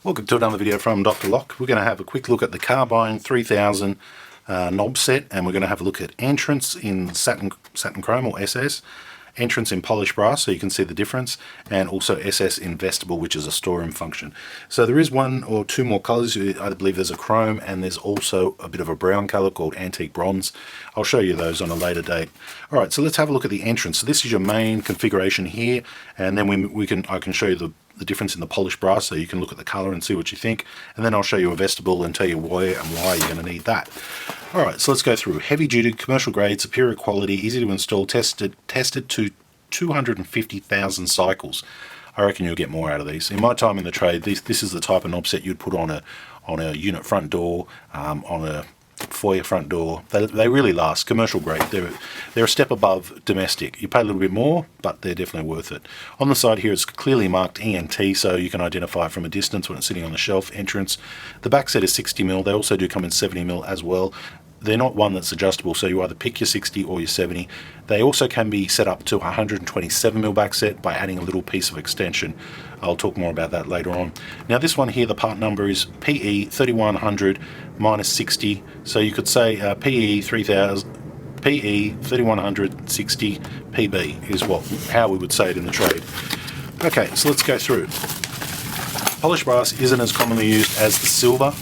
Welcome to another video from Dr. Lock. We're going to have a quick look at the Carbine 3000 knob set, and we're going to have a look at entrance in satin chrome or SS, entrance in polished brass so you can see the difference, and also SS in vestibule, which is a storeroom function. So there is one or two more colors. I believe there's a chrome and there's also a bit of a brown color called antique bronze. I'll show you those on a later date. Alright, so let's have a look at the entrance. So this is your main configuration here, and then I can show you the difference in the polished brass so you can look at the color and see what you think, and then I'll show you a vestibule and tell you where and why you're going to need that. Alright, so let's go through. Heavy duty, commercial grade, superior quality, easy to install, tested to 250,000 cycles. I reckon you'll get more out of these. In my time in the trade, this is the type of knob set you'd put on a unit front door, on a foyer front door. They really last. Commercial grade. They're a step above domestic. You pay a little bit more, but they're definitely worth it. On the side here it's clearly marked ENT, so you can identify from a distance when it's sitting on the shelf. Entrance. The back set is 60mm. They also do come in 70mm as well. They're not one that's adjustable, so you either pick your 60 or your 70. They also can be set up to 127mm back set by adding a little piece of extension. I'll talk more about that later on. Now this one here, the part number is PE 3100 minus 60, so you could say PE 3000, PE 3100 60 PB is how we would say it in the trade. Okay, so let's go through. Polished brass isn't as commonly used as the silver,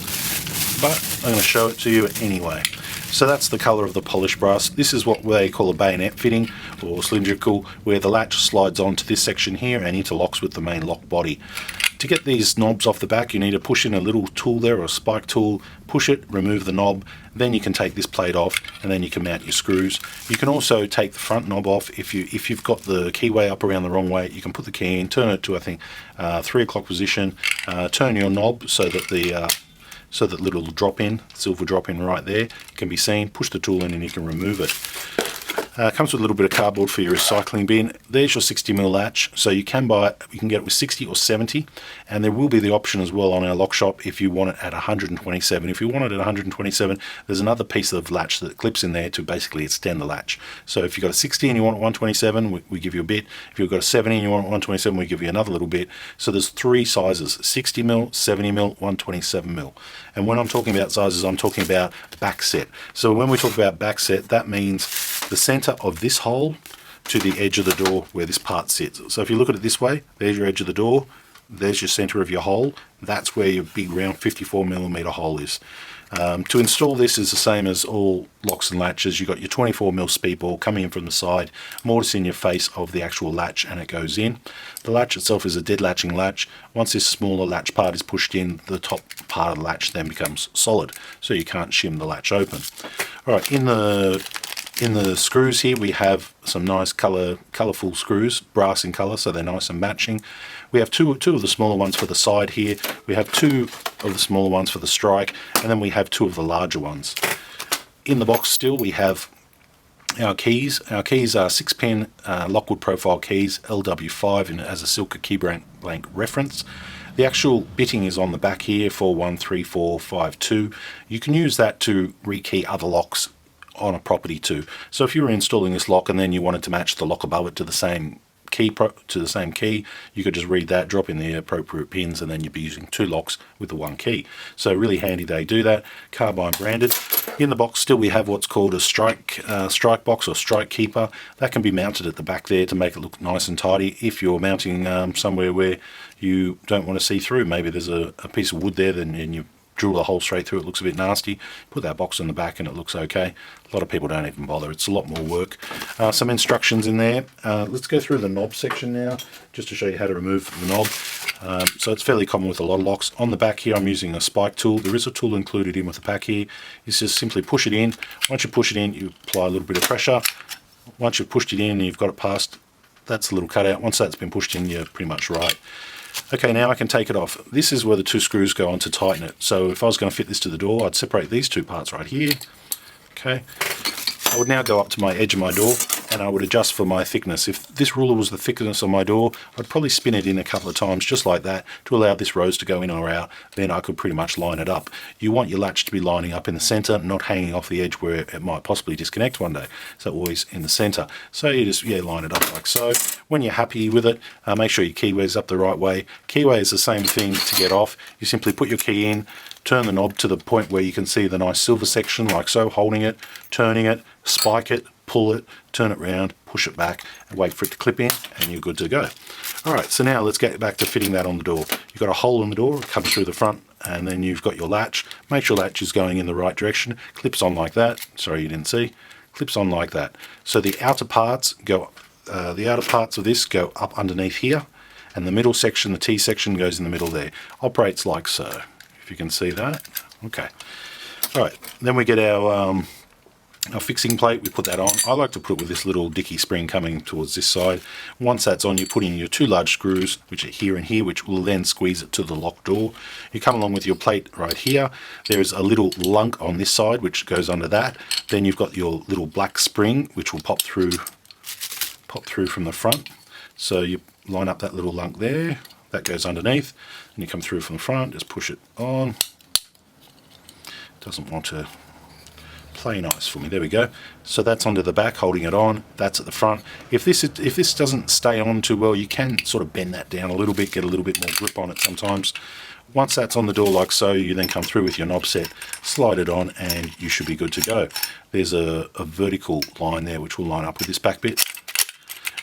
but I'm going to show it to you anyway. So that's the colour of the polished brass. This is what they call a bayonet fitting or cylindrical, where the latch slides onto this section here and interlocks with the main lock body. To get these knobs off the back, you need to push in a little tool there, or a spike tool, push it, remove the knob, then you can take this plate off and then you can mount your screws. You can also take the front knob off. If you've got the keyway up around the wrong way, you can put the key in, turn it to I think 3 o'clock position, turn your knob so that little drop-in, silver drop-in right there can be seen. Push the tool in and you can remove it. Comes with a little bit of cardboard for your recycling bin. There's your 60mm latch, so you can get it with 60 or 70, and there will be the option as well on our lock shop if you want it at 127. If you want it at 127, there's another piece of latch that clips in there to basically extend the latch. So if you've got a 60 and you want it 127, we give you a bit. If you've got a 70 and you want it 127, we give you another little bit. So there's 3 sizes: 60mm, 70mm, 127mm. And when I'm talking about sizes, I'm talking about back set. So when we talk about back set, that means the center of this hole to the edge of the door where this part sits. So if you look at it this way, there's your edge of the door, there's your center of your hole, that's where your big round 54mm hole is. To install this is the same as all locks and latches. You've got your 24mm speed ball coming in from the side, mortise in your face of the actual latch, and it goes in. The latch itself is a dead latching latch. Once this smaller latch part is pushed in, the top part of the latch then becomes solid, so you can't shim the latch open. Alright, in the screws here we have some nice colourful screws, brass in colour, so they're nice and matching. We have two of the smaller ones for the side here, we have 2 of the smaller ones for the strike, and then we have 2 of the larger ones. In the box still we have our keys. Our keys are 6-pin Lockwood profile keys, LW5 as a Silca key blank reference. The actual bitting is on the back here, 413452. You can use that to rekey other locks on a property too. So if you were installing this lock and then you wanted to match the lock above it to the same key, you could just read that, drop in the appropriate pins, and then you'd be using 2 locks with the 1 key. So really handy they do that. Carbine branded. In the box still we have what's called a strike box or strike keeper. That can be mounted at the back there to make it look nice and tidy. If you're mounting somewhere where you don't want to see through, maybe there's a piece of wood there, and you drill the hole straight through, it looks a bit nasty, put that box in the back and it looks okay. A lot of people don't even bother, it's a lot more work. Some instructions in there. Let's go through the knob section now, just to show you how to remove the knob. So it's fairly common with a lot of locks. On the back here I'm using a spike tool. There is a tool included in with the pack here. You just simply push it in. Once you push it in, you apply a little bit of pressure. Once you've pushed it in and you've got it past, that's a little cutout. Once that's been pushed in, you're pretty much right. Okay, now I can take it off. This is where the 2 screws go on to tighten it. So if I was going to fit this to the door, I'd separate these 2 parts right here. Okay, I would now go up to my edge of my door and I would adjust for my thickness. If this ruler was the thickness of my door, I'd probably spin it in a couple of times just like that to allow this rose to go in or out. Then I could pretty much line it up. You want your latch to be lining up in the center, not hanging off the edge where it might possibly disconnect one day. So always in the center. So you just line it up like so. When you're happy with it, make sure your keyway's up the right way. Keyway is the same thing to get off. You simply put your key in, turn the knob to the point where you can see the nice silver section like so, holding it, turning it, spike it, pull it, turn it round, push it back, and wait for it to clip in, and you're good to go. Alright, so now let's get back to fitting that on the door. You've got a hole in the door, it comes through the front, and then you've got your latch. Make sure latch is going in the right direction. Clips on like that. Sorry you didn't see. Clips on like that. So the outer parts go, the outer parts of this go up underneath here, and the middle section, the T section, goes in the middle there. Operates like so. If you can see that. Okay. Alright, then we get our fixing plate, we put that on. I like to put it with this little dicky spring coming towards this side. Once that's on, you put in your two large screws, which are here and here, which will then squeeze it to the lock door. You come along with your plate right here. There's a little lunk on this side, which goes under that. Then you've got your little black spring, which will pop through from the front. So you line up that little lunk there. That goes underneath, and you come through from the front, just push it on. Doesn't want to play nice for me. There we go. So that's onto the back, holding it on. That's at the front. If this doesn't stay on too well, you can sort of bend that down a little bit, get a little bit more grip on it sometimes. Once that's on the door like so, you then come through with your knob set, slide it on, and you should be good to go. There's a vertical line there which will line up with this back bit.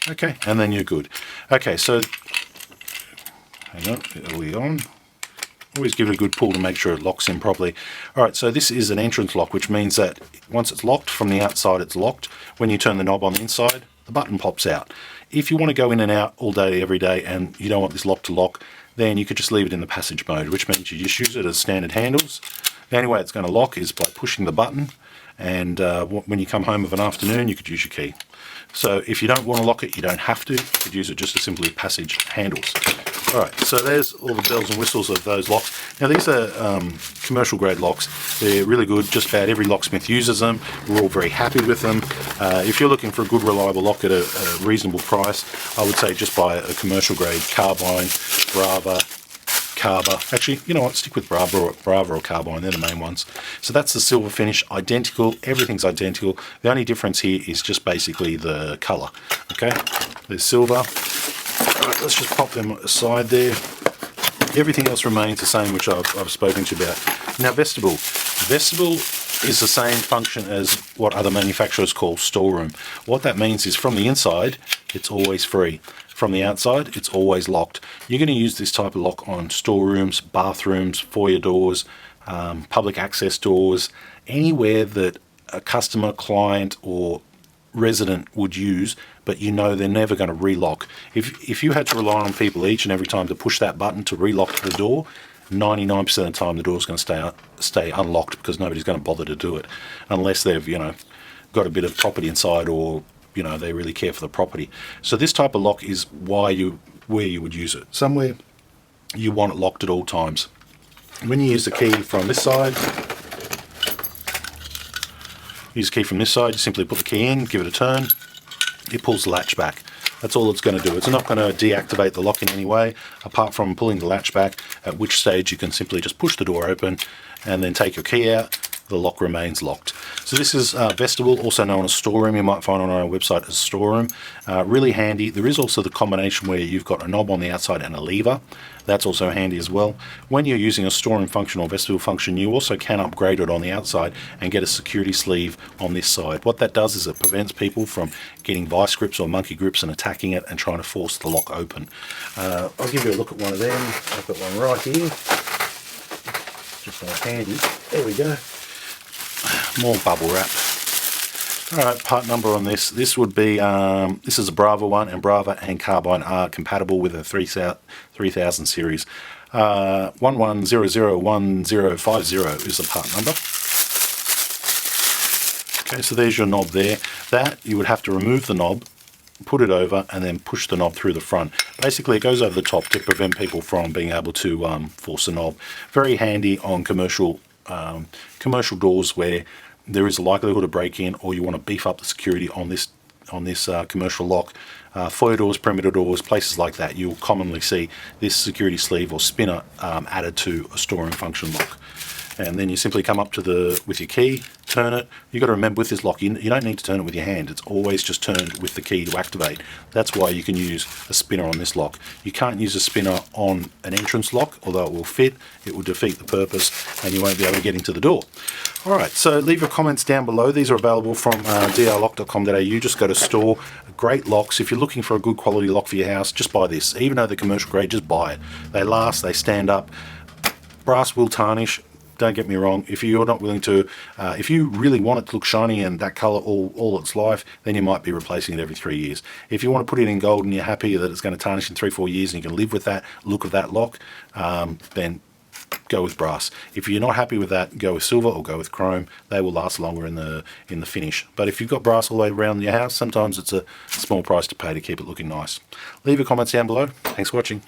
Okay, and then you're good. Okay, so hang on, are we on? Always give it a good pull to make sure it locks in properly. Alright, so this is an entrance lock, which means that once it's locked from the outside, it's locked. When you turn the knob on the inside, the button pops out. If you want to go in and out all day, every day, and you don't want this lock to lock, then you could just leave it in the passage mode, which means you just use it as standard handles. The only way it's going to lock is by pushing the button, and when you come home of an afternoon, you could use your key. So if you don't want to lock it, you don't have to. You could use it just as simply passage handles. Alright, so there's all the bells and whistles of those locks. Now these are commercial grade locks. They're really good. Just about every locksmith uses them. We're all very happy with them. If you're looking for a good reliable lock at a reasonable price, I would say just buy a commercial grade Carbine, Brava, Carver. Actually, you know what, stick with Brava or Carbine, they're the main ones. So that's the silver finish, identical, everything's identical. The only difference here is just basically the colour. Okay, there's silver. Alright, let's just pop them aside there. Everything else remains the same, which I've spoken to you about. Now vestibule. Vestibule is the same function as what other manufacturers call storeroom. What that means is from the inside, it's always free. From the outside, it's always locked. You're going to use this type of lock on storerooms, bathrooms, foyer doors, public access doors, anywhere that a customer, client, or resident would use, but you know they're never going to relock. If you had to rely on people each and every time to push that button to relock the door, 99% of the time the door's going to stay unlocked because nobody's going to bother to do it unless they've got a bit of property inside, or they really care for the property. So this type of lock is where you would use it. Somewhere you want it locked at all times. When you use the key from this side, you simply put the key in, give it a turn, it pulls the latch back. That's all it's going to do. It's not going to deactivate the lock in any way, apart from pulling the latch back, at which stage you can simply just push the door open and then take your key out. The lock remains locked. So this is vestibule, also known as storeroom. You might find on our website as storeroom. Really handy. There is also the combination where you've got a knob on the outside and a lever. That's also handy as well. When you're using a storeroom function or vestibule function, you also can upgrade it on the outside and get a security sleeve on this side. What that does is it prevents people from getting vice grips or monkey grips and attacking it and trying to force the lock open. I'll give you a look at one of them. I've got one right here. Just so handy. There we go. More bubble wrap. Alright, part number on this. This would be, this is a Brava one, and Brava and Carbine are compatible with a 3000 series. 11001050 is the part number. Okay, so there's your knob there. That, you would have to remove the knob, put it over, and then push the knob through the front. Basically, it goes over the top to prevent people from being able to force the knob. Very handy on commercial doors where there is a likelihood of break-in, or you want to beef up the security on this on this commercial lock, foyer doors, perimeter doors, places like that, you'll commonly see this security sleeve or spinner added to a storing function lock. And then you simply come up to with your key, turn it. You've got to remember with this lock, you don't need to turn it with your hand. It's always just turned with the key to activate. That's why you can use a spinner on this lock. You can't use a spinner on an entrance lock, although it will fit. It will defeat the purpose and you won't be able to get into the door. All right, so leave your comments down below. These are available from drlock.com.au. Just go to store. Great locks. If you're looking for a good quality lock for your house, just buy this. Even though they're commercial grade, just buy it. They last, they stand up. Brass will tarnish. Don't get me wrong, if you're not willing to, if you really want it to look shiny and that colour all its life, then you might be replacing it every 3 years. If you want to put it in gold and you're happy that it's going to tarnish in 3-4 years and you can live with that look of that lock, then go with brass. If you're not happy with that, go with silver or go with chrome. They will last longer in the finish. But if you've got brass all the way around your house, sometimes it's a small price to pay to keep it looking nice. Leave your comments down below. Thanks for watching.